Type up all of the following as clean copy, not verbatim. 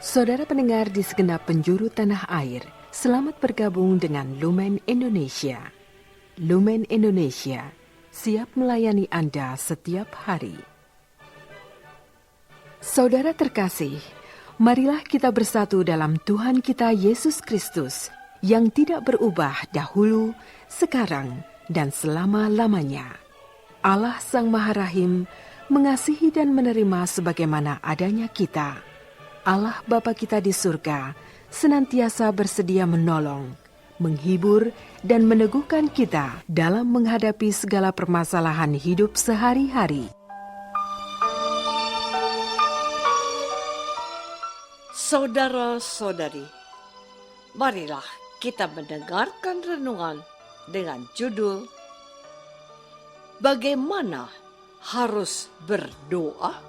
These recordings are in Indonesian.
Saudara pendengar di segenap penjuru tanah air, selamat bergabung dengan Lumen Indonesia. Lumen Indonesia siap melayani Anda setiap hari. Saudara terkasih, marilah kita bersatu dalam Tuhan kita Yesus Kristus yang tidak berubah dahulu, sekarang, dan selama-lamanya. Allah Sang Maha Rahim mengasihi dan menerima sebagaimana adanya kita. Allah Bapa kita di surga senantiasa bersedia menolong, menghibur, dan meneguhkan kita dalam menghadapi segala permasalahan hidup sehari-hari. Saudara-saudari, marilah kita mendengarkan renungan dengan judul Bagaimana harus berdoa?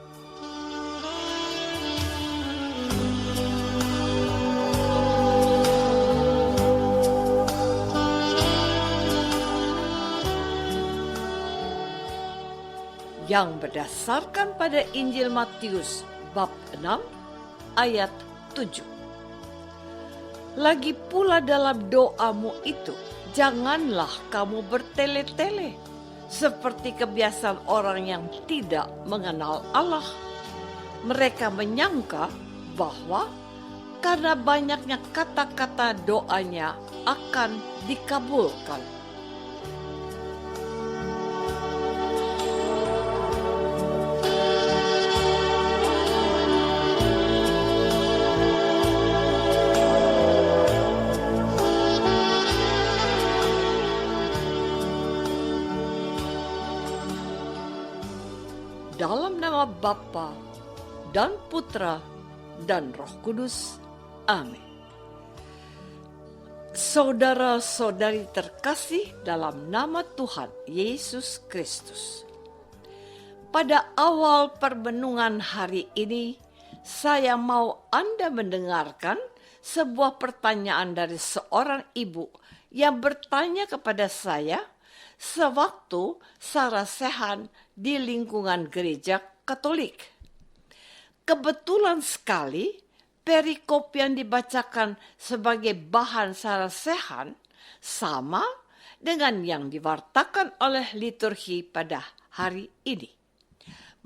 Yang berdasarkan pada Injil Matius bab 6 ayat 7. Lagi pula dalam doamu itu, janganlah kamu bertele-tele seperti kebiasaan orang yang tidak mengenal Allah. Mereka menyangka bahwa karena banyaknya kata-kata doanya akan dikabulkan. Dalam nama Bapa dan Putra dan Roh Kudus. Amin. Saudara-saudari terkasih dalam nama Tuhan Yesus Kristus. Pada awal permenungan hari ini, saya mau Anda mendengarkan sebuah pertanyaan dari seorang ibu yang bertanya kepada saya sewaktu sarasehan di lingkungan gereja Katolik. Kebetulan sekali perikop yang dibacakan sebagai bahan sarasehan sama dengan yang diwartakan oleh liturgi pada hari ini.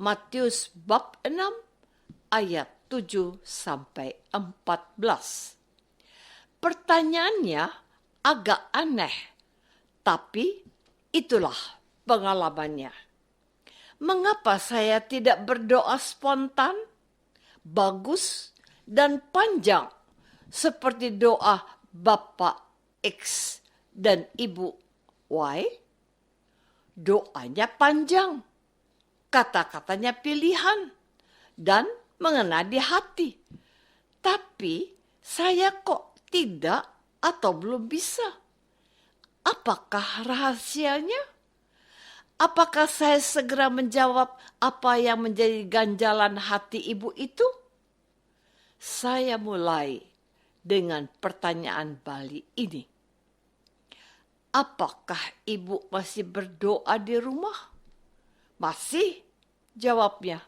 Matius bab 6 ayat 7 sampai 14. Pertanyaannya agak aneh, tapi itulah pengalamannya. Mengapa saya tidak berdoa spontan, bagus, dan panjang seperti doa Bapak X dan Ibu Y? Doanya panjang, kata-katanya pilihan, dan mengena di hati. Tapi saya kok tidak atau belum bisa? Apakah rahasianya? Apakah saya segera menjawab apa yang menjadi ganjalan hati ibu itu? Saya mulai dengan pertanyaan Bali ini. Apakah ibu masih berdoa di rumah? Masih, jawabnya.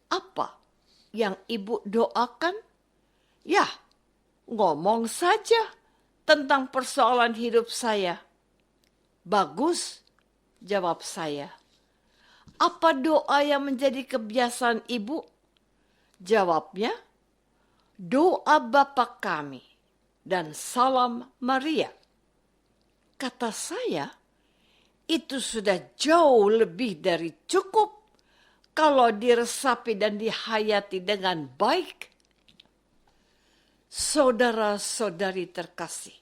Apa yang ibu doakan? Ya, ngomong saja tentang persoalan hidup saya. Bagus, jawab saya. Apa doa yang menjadi kebiasaan ibu? Jawabnya, doa Bapa kami dan salam Maria. Kata saya, itu sudah jauh lebih dari cukup kalau diresapi dan dihayati dengan baik. Saudara-saudari terkasih,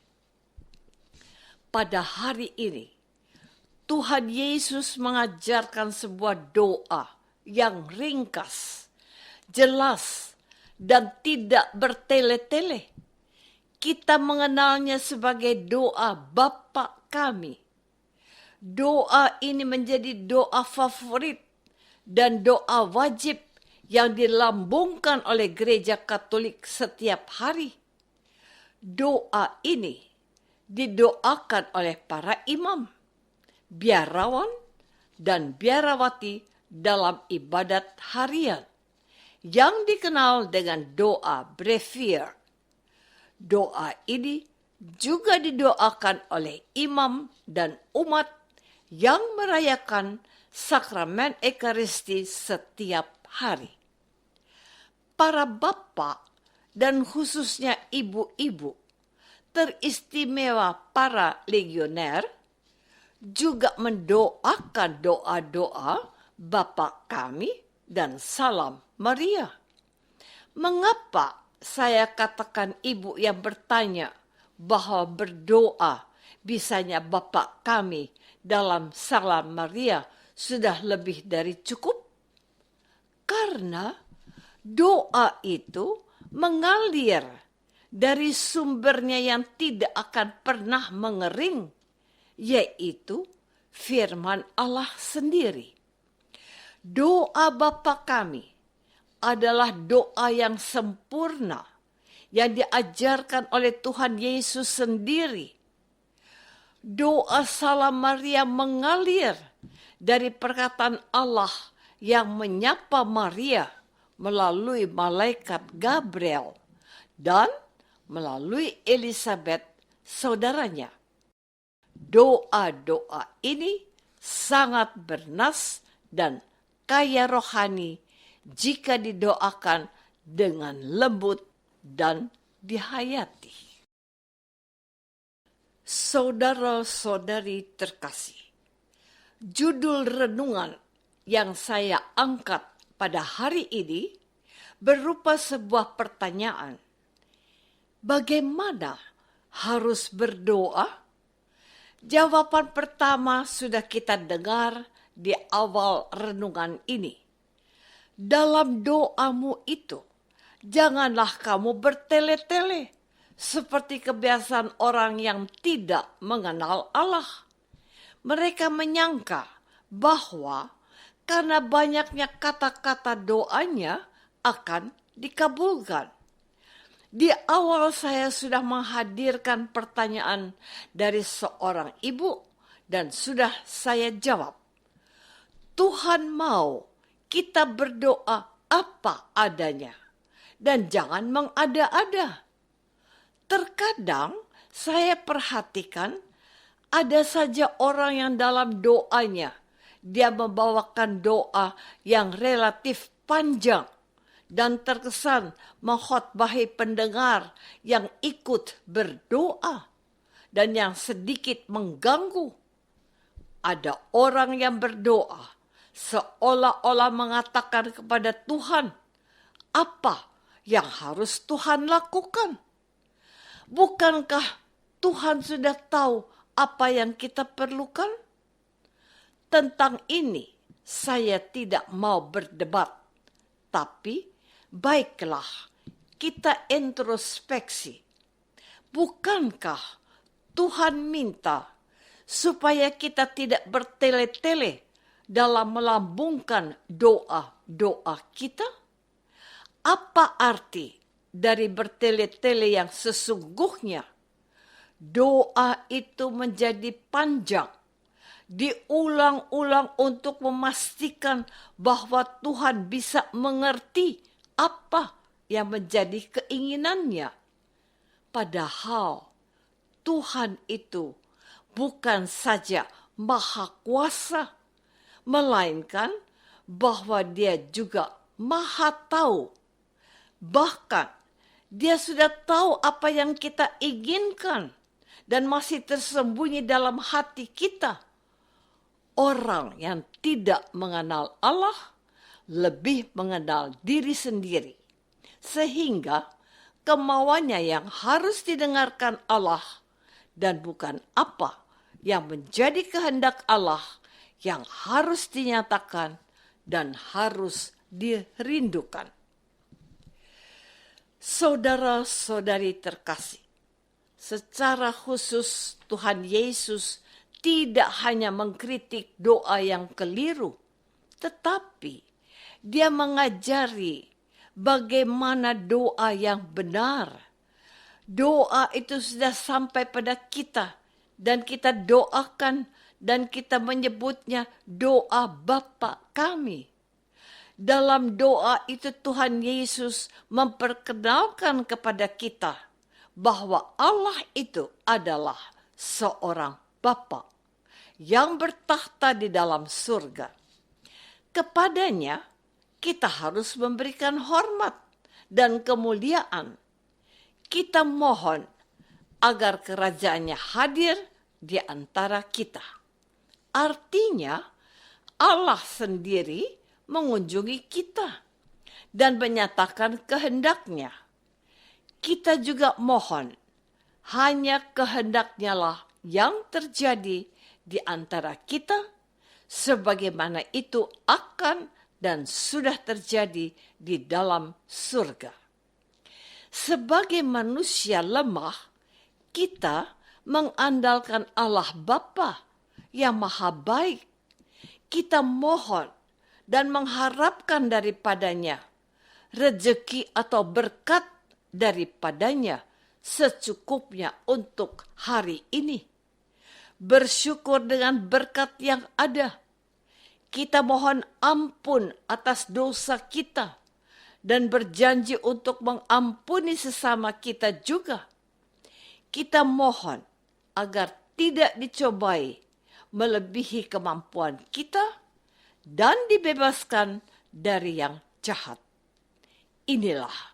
pada hari ini Tuhan Yesus mengajarkan sebuah doa yang ringkas, jelas, dan tidak bertele-tele. Kita mengenalnya sebagai doa Bapa kami. Doa ini menjadi doa favorit dan doa wajib yang dilambungkan oleh gereja Katolik setiap hari. Doa ini didoakan oleh para imam, biarawan, dan biarawati dalam ibadat harian yang dikenal dengan doa brevier. Doa ini juga didoakan oleh imam dan umat yang merayakan sakramen Ekaristi setiap hari. Para bapak dan khususnya ibu-ibu, teristimewa para legioner, juga mendoakan doa-doa Bapa Kami dan Salam Maria. Mengapa saya katakan ibu yang bertanya bahwa berdoa bisanya Bapa Kami dalam Salam Maria sudah lebih dari cukup? Karena doa itu mengalir dari sumbernya yang tidak akan pernah mengering, yaitu firman Allah sendiri. Doa Bapa Kami adalah doa yang sempurna yang diajarkan oleh Tuhan Yesus sendiri. Doa Salam Maria mengalir dari perkataan Allah yang menyapa Maria melalui malaikat Gabriel dan melalui Elizabeth, saudaranya. Doa-doa ini sangat bernas dan kaya rohani jika didoakan dengan lembut dan dihayati. Saudara-saudari terkasih, judul renungan yang saya angkat pada hari ini berupa sebuah pertanyaan. Bagaimana harus berdoa? Jawaban pertama sudah kita dengar di awal renungan ini. Dalam doamu itu, janganlah kamu bertele-tele seperti kebiasaan orang yang tidak mengenal Allah. Mereka menyangka bahwa karena banyaknya kata-kata doanya akan dikabulkan. Di awal saya sudah menghadirkan pertanyaan dari seorang ibu dan sudah saya jawab. Tuhan mau kita berdoa apa adanya dan jangan mengada-ada. Terkadang saya perhatikan ada saja orang yang dalam doanya dia membawakan doa yang relatif panjang dan terkesan mengkhotbahi pendengar yang ikut berdoa dan yang sedikit mengganggu. Ada orang yang berdoa seolah-olah mengatakan kepada Tuhan apa yang harus Tuhan lakukan. Bukankah Tuhan sudah tahu apa yang kita perlukan? Tentang ini saya tidak mau berdebat, tapi baiklah kita introspeksi. Bukankah Tuhan minta supaya kita tidak bertele-tele dalam melambungkan doa-doa kita? Apa arti dari bertele-tele yang sesungguhnya? Doa itu menjadi panjang, diulang-ulang untuk memastikan bahwa Tuhan bisa mengerti apa yang menjadi keinginannya. Padahal Tuhan itu bukan saja maha kuasa, melainkan bahwa Dia juga maha tahu. Bahkan Dia sudah tahu apa yang kita inginkan dan masih tersembunyi dalam hati kita. Orang yang tidak mengenal Allah lebih mengenal diri sendiri, sehingga kemauannya yang harus didengarkan Allah dan bukan apa yang menjadi kehendak Allah yang harus dinyatakan dan harus dirindukan. Saudara-saudari terkasih, secara khusus Tuhan Yesus tidak hanya mengkritik doa yang keliru, tetapi Dia mengajari bagaimana doa yang benar. Doa itu sudah sampai pada kita dan kita doakan dan kita menyebutnya doa Bapa Kami. Dalam doa itu Tuhan Yesus memperkenalkan kepada kita bahwa Allah itu adalah seorang Bapa yang bertahta di dalam surga. Kepadanya kita harus memberikan hormat dan kemuliaan. Kita mohon agar kerajaannya hadir di antara kita. Artinya Allah sendiri mengunjungi kita dan menyatakan kehendaknya. Kita juga mohon, hanya kehendaknya lah yang terjadi di antara kita, sebagaimana itu akan dan sudah terjadi di dalam surga. Sebagai manusia lemah, kita mengandalkan Allah Bapa yang maha baik. Kita mohon dan mengharapkan daripadanya rezeki atau berkat daripadanya secukupnya untuk hari ini. Bersyukur dengan berkat yang ada. Kita mohon ampun atas dosa kita dan berjanji untuk mengampuni sesama kita juga. Kita mohon agar tidak dicobai melebihi kemampuan kita dan dibebaskan dari yang jahat. Inilah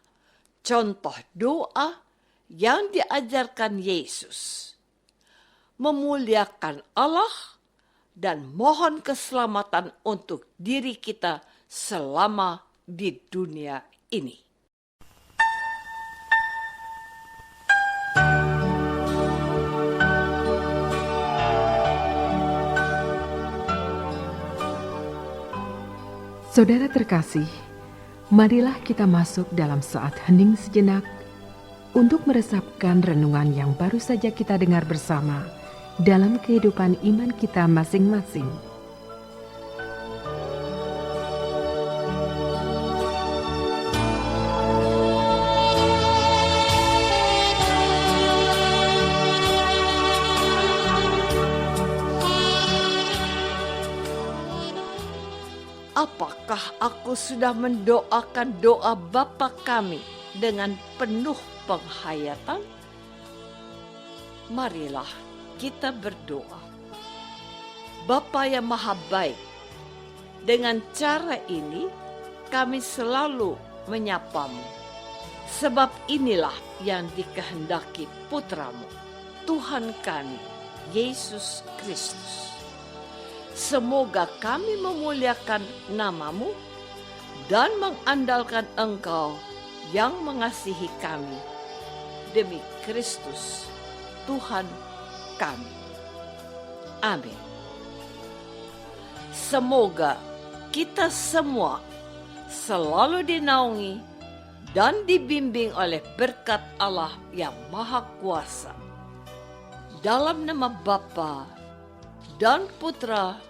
contoh doa yang diajarkan Yesus. Memuliakan Allah dan mohon keselamatan untuk diri kita selama di dunia ini. Saudara terkasih, marilah kita masuk dalam saat hening sejenak untuk meresapkan renungan yang baru saja kita dengar bersama dalam kehidupan iman kita masing-masing. Apakah aku sudah mendoakan doa Bapa kami dengan penuh penghayatan? Marilah kita berdoa. Bapa yang maha baik, dengan cara ini kami selalu menyapamu. Sebab inilah yang dikehendaki Putramu, Tuhan kami, Yesus Kristus. Semoga kami memuliakan nama-Mu dan mengandalkan Engkau yang mengasihi kami. Demi Kristus, Tuhan kami. Amin. Semoga kita semua selalu dinaungi dan dibimbing oleh berkat Allah yang Maha Kuasa. Dalam nama Bapa dan Putra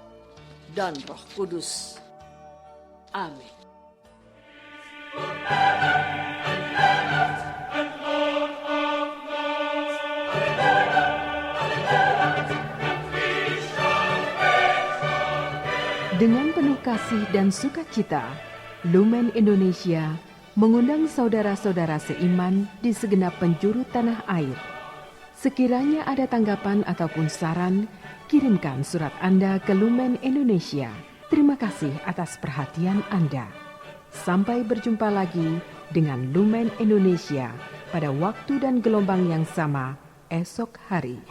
dan Roh Kudus. Amin. Dengan penuh kasih dan sukacita, Lumen Indonesia mengundang saudara-saudara seiman di segenap penjuru tanah air. Sekiranya ada tanggapan ataupun saran, kirimkan surat Anda ke Lumen Indonesia. Terima kasih atas perhatian Anda. Sampai berjumpa lagi dengan Lumen Indonesia pada waktu dan gelombang yang sama esok hari.